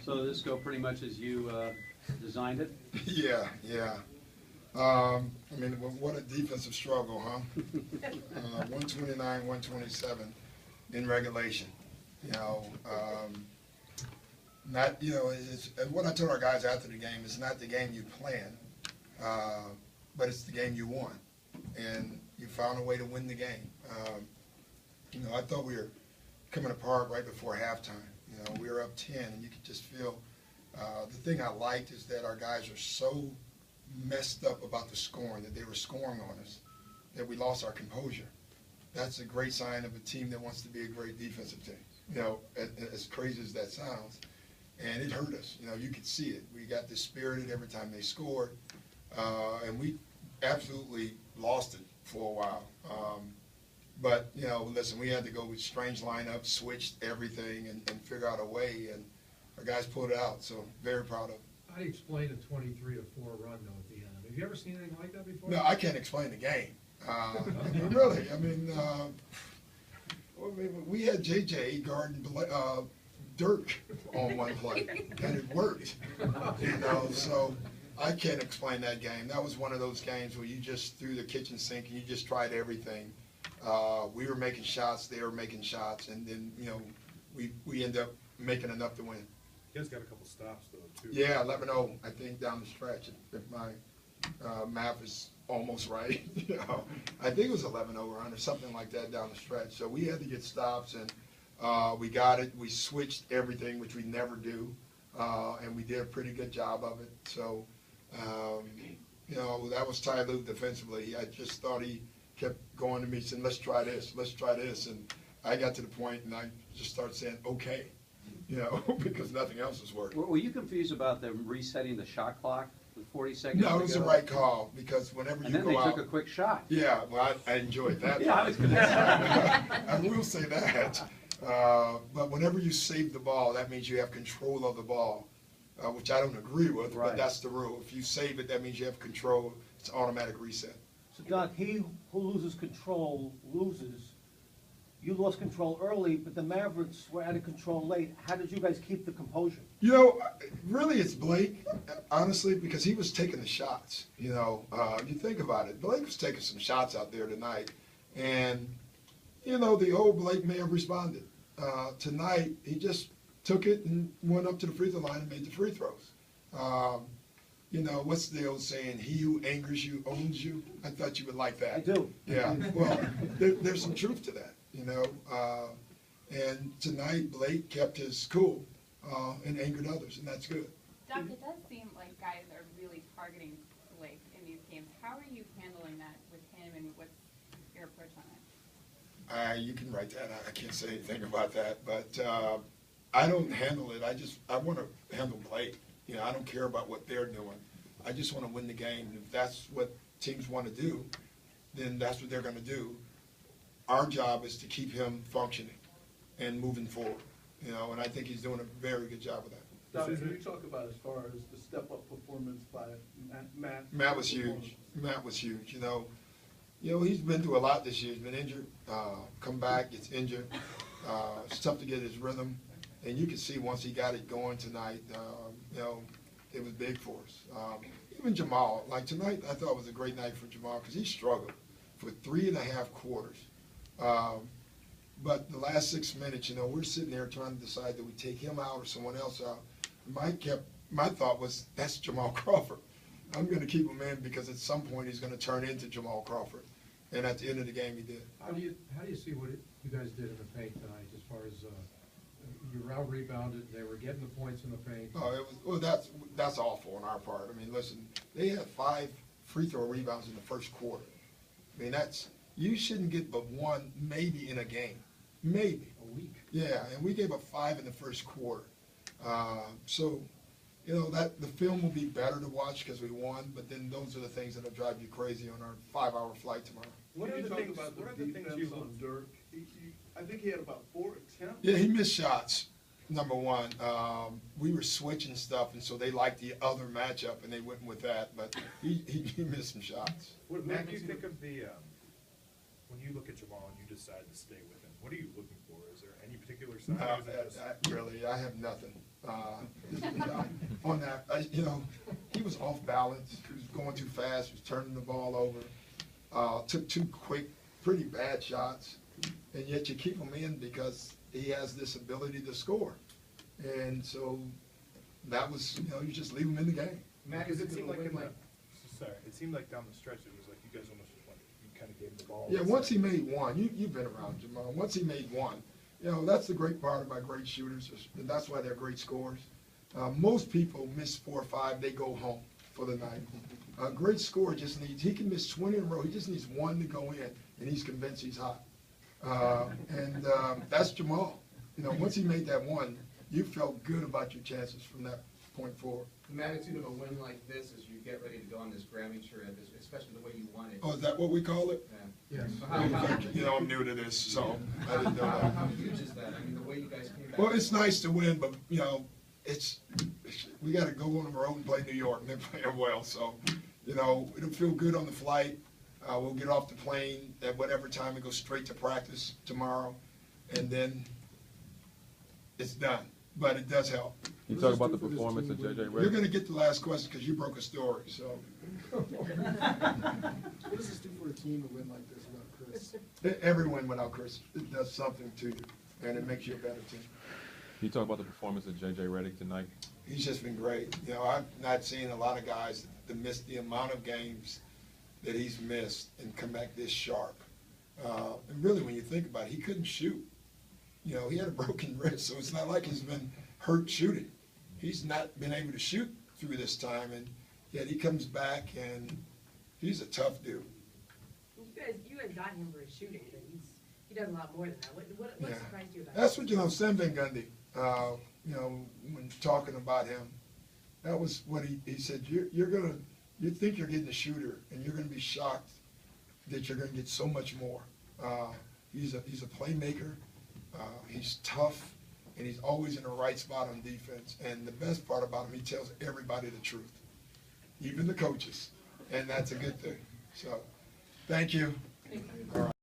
So did this go pretty much as you designed it? Yeah, yeah. I mean, what a defensive struggle, huh? 129, 127 in regulation. You know, not, you know, it's, what I told our guys after the game is not the game you plan, but it's the game you won. And you found a way to win the game. You know, I thought we were coming apart right before halftime. You know, we were up 10, and you could just feel, the thing I liked is that our guys are so messed up about the scoring, that they were scoring on us, that we lost our composure. That's a great sign of a team that wants to be a great defensive team, you know, as crazy as that sounds. And it hurt us, you know, you could see it. We got dispirited every time they scored, and we absolutely lost it for a while. But, you know, listen, we had to go with strange lineups, switched everything, and figure out a way, and our guys pulled it out, so very proud of them. How do you explain a 23-4 run, though, at the end? Have you ever seen anything like that before? No, I can't explain the game. Really, I mean, we had J.J. guarding Dirk on one play, and it worked. You know, so I can't explain that game. That was one of those games where you just threw the kitchen sink and you just tried everything. We were making shots, they were making shots, and then, you know, we ended up making enough to win. You guys got a couple stops, though, too. Yeah, 11-0, I think, down the stretch, if my math is almost right. You know, I think it was 11-0 run or something like that down the stretch. So we had to get stops, and we got it. We switched everything, which we never do, and we did a pretty good job of it. So, you know, that was Ty Lue defensively. I just thought he kept going to me saying, let's try this, and I got to the point, and I just started saying, okay. You know, because nothing else is working. Were you confused about them resetting the shot clock with 40 seconds No, it was to the go? right call, because whenever you And then go they out. took a quick shot. Yeah, well, I enjoyed that. Yeah, I was going to say. I will say that. But whenever you save the ball, that means you have control of the ball, which I don't agree with, Right. but that's the rule. If you save it, that means you have control. It's automatic reset. So Doc, he who loses control loses. You lost control early, but the Mavericks were out of control late. How did you guys keep the composure? You know, really it's Blake, honestly, because he was taking the shots. You know, you think about it. Blake was taking some shots out there tonight, and, you know, the old Blake may have responded. Tonight, he just took it and went up to the free throw line and made the free throws. You know, what's the old saying, he who angers you owns you? I thought you would like that. I do. Yeah, well, there's some truth to that, you know. And tonight, Blake kept his cool and angered others, and that's good. Doc, it does seem like guys are really targeting Blake in these games. How are you handling that with him, and what's your approach on it? You can write that. I can't say anything about that, but I don't handle it. I want to handle Blake. You know, I don't care about what they're doing. I just want to win the game. And if that's what teams want to do, then that's what they're going to do. Our job is to keep him functioning and moving forward. You know, and I think he's doing a very good job of that. Dominic, can you talk about as far as the step-up performance by Matt? Matt was huge. Matt was huge. You know, he's been through a lot this year. He's been injured, come back, gets injured. It's tough to get his rhythm. And you can see once he got it going tonight, you know, it was big for us. Even Jamal, like tonight, I thought was a great night for Jamal because he struggled for 3.5 quarters. But the last 6 minutes, you know, we're sitting there trying to decide that we take him out or someone else out. My thought was, that's Jamal Crawford. I'm going to keep him in because at some point he's going to turn into Jamal Crawford. And at the end of the game, he did. How do you see what you guys did in the paint tonight, as far as you were out rebounded, they were getting the points in the paint? Oh, well, that's awful on our part. I mean, listen, they had 5 free throw rebounds in the first quarter. I mean, you shouldn't get but 1 maybe in a game, maybe. A week. Yeah, and we gave up 5 in the first quarter. So, you know, that the film will be better to watch because we won, but then those are the things that'll drive you crazy on our 5-hour flight tomorrow. What are the things about what the are the defense things you on Dirk? I think he had about 4 attempts. Yeah, he missed shots, number one. We were switching stuff, and so they liked the other matchup, and they went with that, but he missed some shots. What Matt, do you think of the when you look at Jamal and you decide to stay with him? What are you looking for? Is there any particular side? No, or is it just- really, I have nothing. On that, you know, he was off balance, he was going too fast, he was turning the ball over, took two quick, pretty bad shots, and yet you keep him in because he has this ability to score. And so that was, you know, you just leave him in the game. Matt, Because is it seemed like win in sorry, it seemed like down the stretch, it was like you guys almost just went, you kind of gave him the ball. Yeah, once he made one, you've been around, Jamal, once he made one, you know, that's the great part about great shooters, and that's why they're great scorers. Most people miss 4 or 5, they go home for the night. A great scorer just needs, he can miss 20 in a row, he just needs one to go in, and he's convinced he's hot. That's Jamal. You know, once he made that one, you felt good about your chances from that point forward. The magnitude of a win like this as you get ready to go on this Grammy trip, especially the way you won it. Oh, is that what we call it? Yeah. Yes. So how You know, I'm new to this, so I didn't know how that. huge is that? I mean, the way you guys came back. Well, it's nice to win, but, you know, we gotta go on the road and play New York, and they're playing well, so, you know, it'll feel good on the flight. We'll get off the plane at whatever time and go straight to practice tomorrow, and then it's done, but it does help. You talk about the performance of JJ You're Redick. gonna get the last question, because you broke a story, so. What does this do for a team to win like this without Chris? Every win without Chris, it does something to you, and it makes you a better team. You talk about the performance of JJ Redick tonight. He's just been great. You know, I've not seen a lot of guys that miss the amount of games that he's missed and come back this sharp. And really, when you think about it, he couldn't shoot. You know, he had a broken wrist, so it's not like he's been hurt shooting. He's not been able to shoot through this time, and yet he comes back, and he's a tough dude. You guys got him for his shooting, but he does a lot more than that. What Yeah. surprised you about That's him? what, you know, Sam Van Gundy, you know, when talking about him, that was what he said, you think you're getting a shooter, and you're gonna be shocked that you're gonna get so much more. He's a playmaker, he's tough, and he's always in the right spot on defense. And the best part about him, he tells everybody the truth, even the coaches, and that's a good thing. So, thank you. All right.